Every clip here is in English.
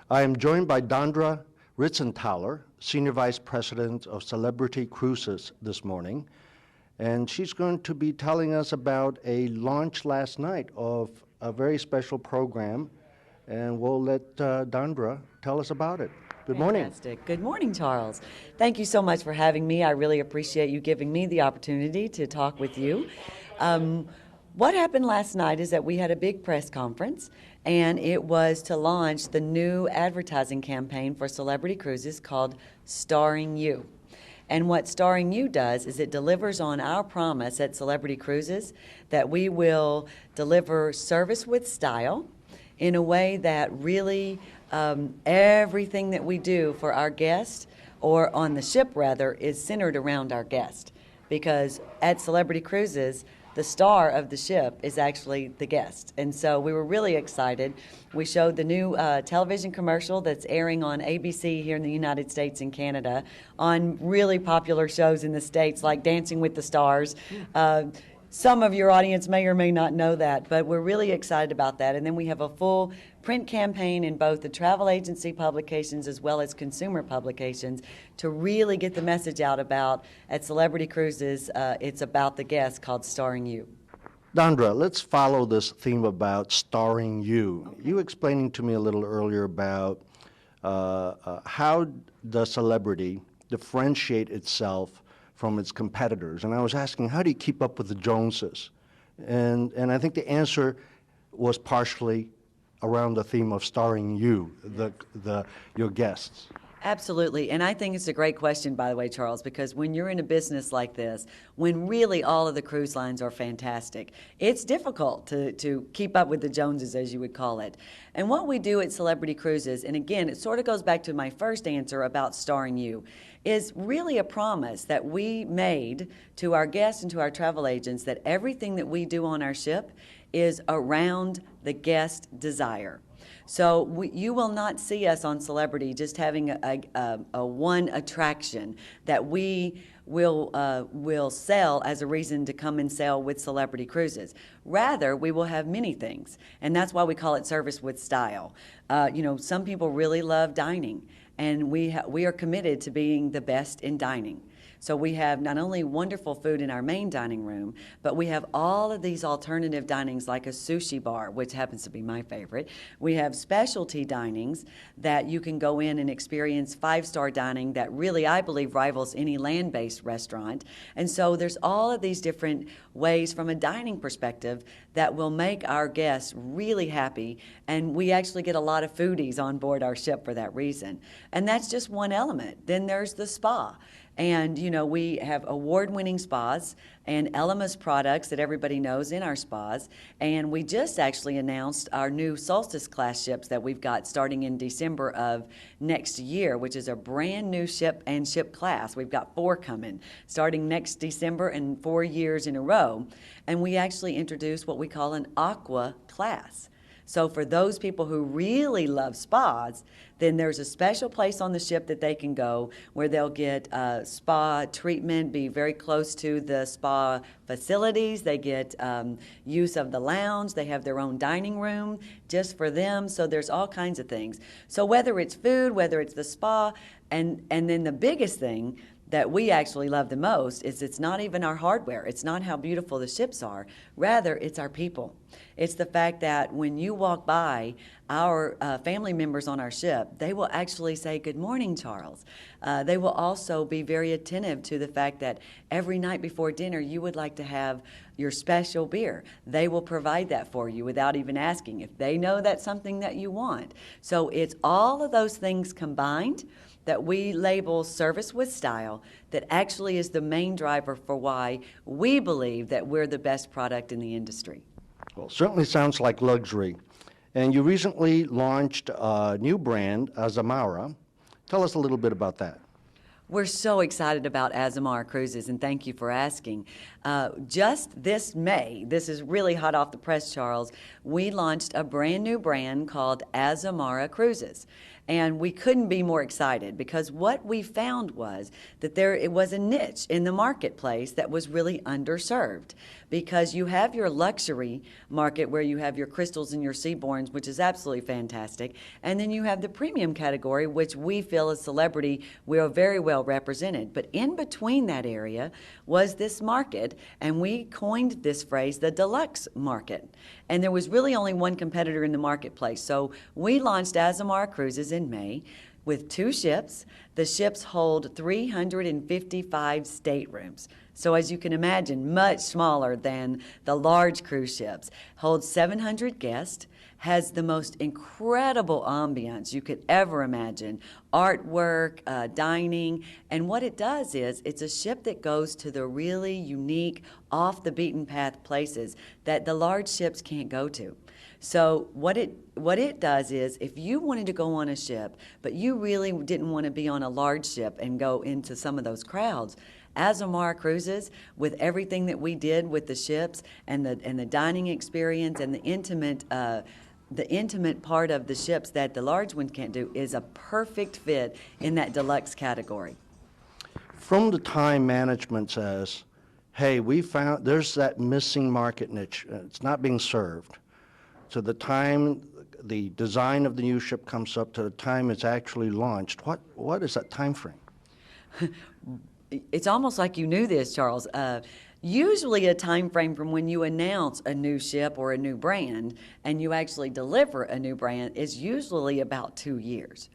I am joined by Dondra Ritzenthaler, Senior Vice President of Celebrity Cruises this morning, and she's going to be telling us about a launch last night of a very special program, and we'll let Dondra tell us about it. Good morning. Fantastic. Good morning, Charles. Thank you so much for having me. I really appreciate you giving me the opportunity to talk with you. What happened last night is that we had a big press conference, and it was to launch the new advertising campaign for Celebrity Cruises called Starring You. And what Starring You does is it delivers on our promise at Celebrity Cruises that we will deliver service with style in a way that really everything that we do for our guests, or on the ship rather, is centered around our guest. Because at Celebrity Cruises, the star of the ship is actually the guest. And so we were really excited. We showed the new television commercial that's airing on ABC here in the United States and Canada, on really popular shows in the States like Dancing with the Stars. Some of your audience may or may not know that, but we're really excited about that. And then we have a full print campaign in both the travel agency publications as well as consumer publications to really get the message out about, at Celebrity Cruises, it's about the guest, called Starring You. Dondra, let's follow this theme about starring you. Okay. You explaining to me a little earlier about how does celebrity differentiate itself from its competitors, and I was asking, how do you keep up with the Joneses? And I think the answer was partially around the theme of starring you, your guests. Absolutely, and I think it's a great question, by the way, Charles, because when you're in a business like this, when really all of the cruise lines are fantastic, it's difficult to keep up with the Joneses, as you would call it. And what we do at Celebrity Cruises, and again, it sort of goes back to my first answer about starring you, is really a promise that we made to our guests and to our travel agents that everything that we do on our ship is around the guest desire. So you will not see us on Celebrity just having a one attraction that we will sell as a reason to come and sail with Celebrity Cruises. Rather, we will have many things, and that's why we call it service with style. Some people really love dining, and we are committed to being the best in dining. So we have not only wonderful food in our main dining room, but we have all of these alternative dinings like a sushi bar, which happens to be my favorite. We have specialty dinings that you can go in and experience five-star dining that really, I believe, rivals any land-based restaurant. And so there's all of these different ways from a dining perspective that will make our guests really happy, and we actually get a lot of foodies on board our ship for that reason. And that's just one element. Then there's the spa. And, we have award-winning spas and Elemis products that everybody knows in our spas. And we just actually announced our new Solstice class ships that we've got starting in December of next year, which is a brand new ship and ship class. We've got 4 coming starting next December and 4 years in a row. And we actually introduced what we call an aqua class. So for those people who really love spas, then there's a special place on the ship that they can go where they'll get spa treatment, be very close to the spa facilities. They get use of the lounge. They have their own dining room just for them. So there's all kinds of things. So whether it's food, whether it's the spa, and then the biggest thing that we actually love the most is it's not even our hardware. It's not how beautiful the ships are. Rather, it's our people. It's the fact that when you walk by our family members on our ship, they will actually say, "Good morning, Charles." They will also be very attentive to the fact that every night before dinner, you would like to have your special beer. They will provide that for you without even asking if they know that's something that you want. So it's all of those things combined that we label service with style that actually is the main driver for why we believe that we're the best product in the industry. Well, certainly sounds like luxury. And you recently launched a new brand, Azamara. Tell us a little bit about that. We're so excited about Azamara Cruises, and thank you for asking. Just this May, this is really hot off the press, Charles, we launched a brand new brand called Azamara Cruises. And we couldn't be more excited because what we found was that it was a niche in the marketplace that was really underserved. Because you have your luxury market where you have your Crystals and your Seabourns, which is absolutely fantastic. And then you have the premium category, which we feel as Celebrity, we are very well represented. But in between that area was this market, and we coined this phrase, the deluxe market. And there was really only one competitor in the marketplace. So we launched Azamara Cruises in May with 2 ships. The ships hold 355 staterooms. So as you can imagine, much smaller than the large cruise ships. Holds 700 guests, has the most incredible ambiance you could ever imagine. Artwork, dining, and what it does is it's a ship that goes to the really unique, off-the-beaten-path places that the large ships can't go to. So what it does is if you wanted to go on a ship, but you really didn't want to be on a large ship and go into some of those crowds, Azamara Cruises, with everything that we did with the ships and the dining experience and the intimate part of the ships that the large ones can't do, is a perfect fit in that deluxe category. From the time management says, hey, we found there's that missing market niche, it's not being served, to the time the design of the new ship comes up to the time it's actually launched, what is that time frame? It's almost like you knew this, Charles. Usually a time frame from when you announce a new ship or a new brand and you actually deliver a new brand is usually about 2 years.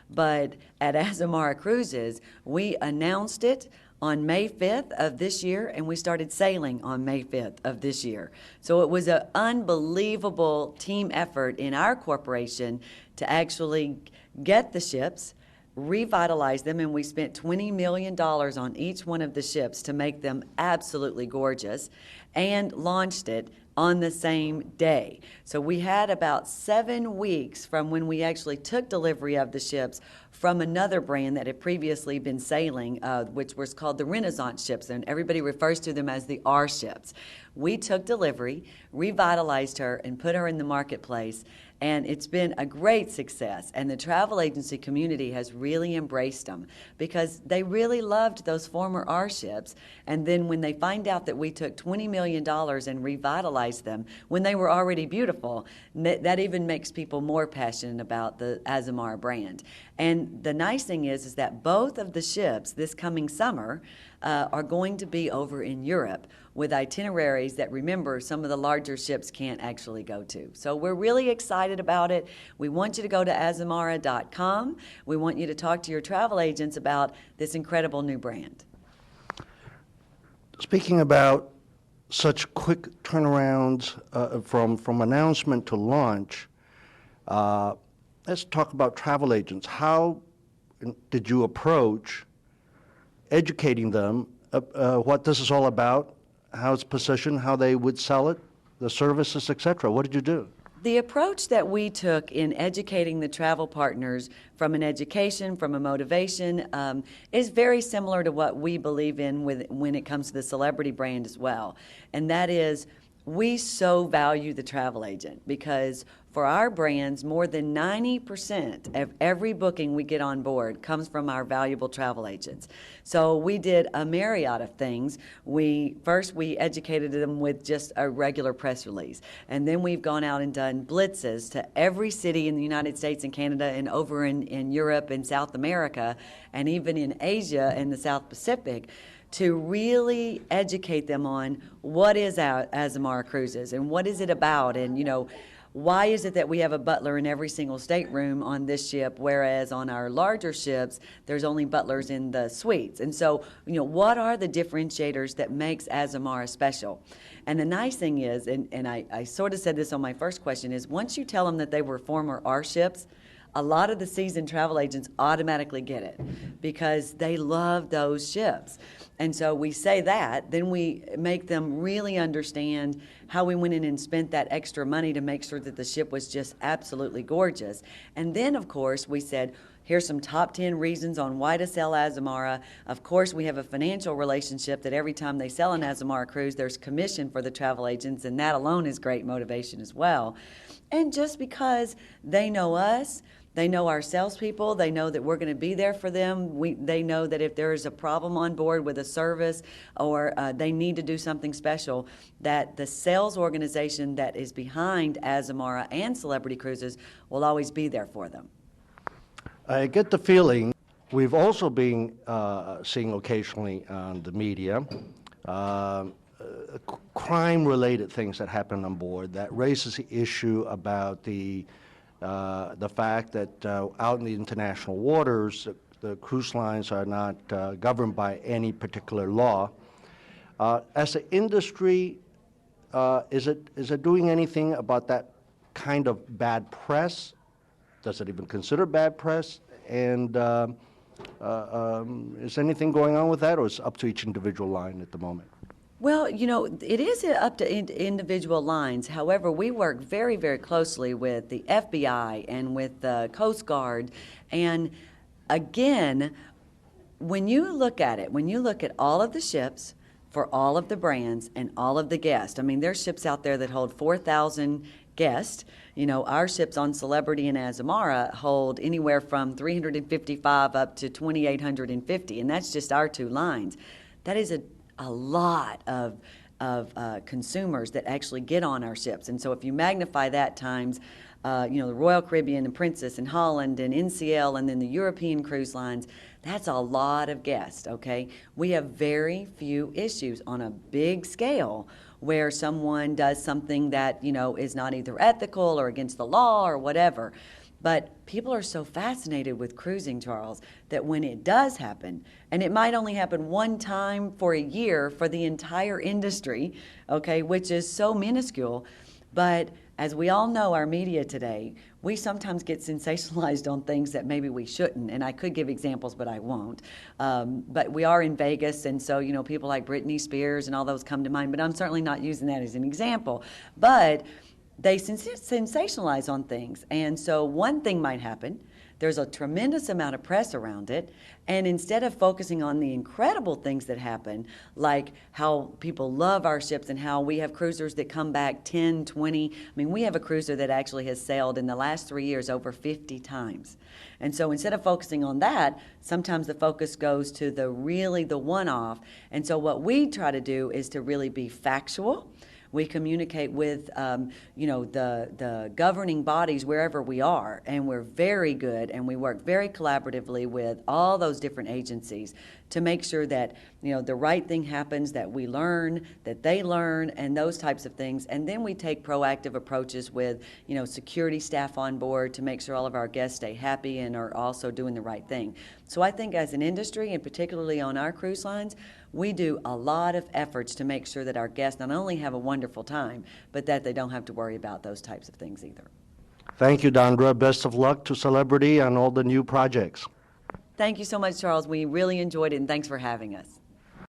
But at Azamara Cruises, we announced it on May 5th of this year, and we started sailing on May 5th of this year. So it was an unbelievable team effort in our corporation to actually get the ships, revitalize them, and we spent $20 million on each one of the ships to make them absolutely gorgeous, and launched it on the same day. So we had about 7 weeks from when we actually took delivery of the ships from another brand that had previously been sailing, which was called the Renaissance ships, and everybody refers to them as the R ships. We took delivery, revitalized her, and put her in the marketplace, and it's been a great success. And the travel agency community has really embraced them because they really loved those former R ships. And then when they find out that we took $20 million and revitalized them when they were already beautiful, that even makes people more passionate about the Azamara brand. And the nice thing is that both of the ships this coming summer are going to be over in Europe with itineraries that, remember, some of the larger ships can't actually go to. So we're really excited about it. We want you to go to azamara.com. We want you to talk to your travel agents about this incredible new brand. Speaking about such quick turnarounds from announcement to launch, let's talk about travel agents. How did you approach educating them what this is all about, how it's positioned, how they would sell it, the services, etc.? What did you do? The approach that we took in educating the travel partners from an education, from a motivation, is very similar to what we believe in when it comes to the Celebrity brand as well. And that is, we so value the travel agent because for our brands, more than 90% of every booking we get on board comes from our valuable travel agents. So we did a myriad of things. First we educated them with just a regular press release. And then we've gone out and done blitzes to every city in the United States and Canada and over in Europe and South America and even in Asia and the South Pacific, to really educate them on what is Azamara Cruises and what is it about, and why is it that we have a butler in every single stateroom on this ship, whereas on our larger ships there's only butlers in the suites? And so, what are the differentiators that makes Azamara special? And the nice thing is, and I sort of said this on my first question, is once you tell them that they were former R ships, a lot of the seasoned travel agents automatically get it because they love those ships. And so we say that, then we make them really understand how we went in and spent that extra money to make sure that the ship was just absolutely gorgeous. And then, of course, we said, here's some top 10 reasons on why to sell Azamara. Of course, we have a financial relationship that every time they sell an Azamara cruise, there's commission for the travel agents, and that alone is great motivation as well. And just because they know us, they know our salespeople, they know that we're going to be there for them. They know that if there is a problem on board with a service or they need to do something special, that the sales organization that is behind Azamara and Celebrity Cruises will always be there for them. I get the feeling we've also been seeing occasionally on the media crime-related things that happen on board that raises the issue about the fact that out in the international waters, the cruise lines are not governed by any particular law. As an industry, is it doing anything about that kind of bad press? Does it even consider bad press? And is anything going on with that, or is it up to each individual line at the moment? Well, you know, it is up to individual lines. However, we work very, very closely with the FBI and with the Coast Guard. And again, when you look at it, when you look at all of the ships for all of the brands and all of the guests, I mean, there's ships out there that hold 4,000 guests. You know, our ships on Celebrity and Azamara hold anywhere from 355 up to 2,850, and that's just our two lines. That is a lot of consumers that actually get on our ships. And so if you magnify that times, you know, the Royal Caribbean and Princess and Holland and NCL and then the European cruise lines, that's a lot of guests, okay? We have very few issues on a big scale where someone does something that, you know, is not either ethical or against the law or whatever. But people are so fascinated with cruising, Charles, that when it does happen, and it might only happen one time for a year for the entire industry, okay, which is so minuscule, but as we all know, our media today, we sometimes get sensationalized on things that maybe we shouldn't, and I could give examples, but I won't. But we are in Vegas, and so, you know, people like Britney Spears and all those come to mind, but I'm certainly not using that as an example. But they sensationalize on things. And so one thing might happen, there's a tremendous amount of press around it, and instead of focusing on the incredible things that happen, like how people love our ships and how we have cruisers that come back 10, 20, I mean, we have a cruiser that actually has sailed in the last 3 years over 50 times. And so instead of focusing on that, sometimes the focus goes to the one-off. And so what we try to do is to really be factual. We communicate with, you know, the governing bodies wherever we are, and we're very good, and we work very collaboratively with all those different agencies to make sure that, you know, the right thing happens, that we learn, that they learn, and those types of things. And then we take proactive approaches with, you know, security staff on board to make sure all of our guests stay happy and are also doing the right thing. So I think as an industry, and particularly on our cruise lines, we do a lot of efforts to make sure that our guests not only have a wonderful time, but that they don't have to worry about those types of things either. Thank you, Dondra. Best of luck to Celebrity on all the new projects. Thank you so much, Charles. We really enjoyed it, and thanks for having us.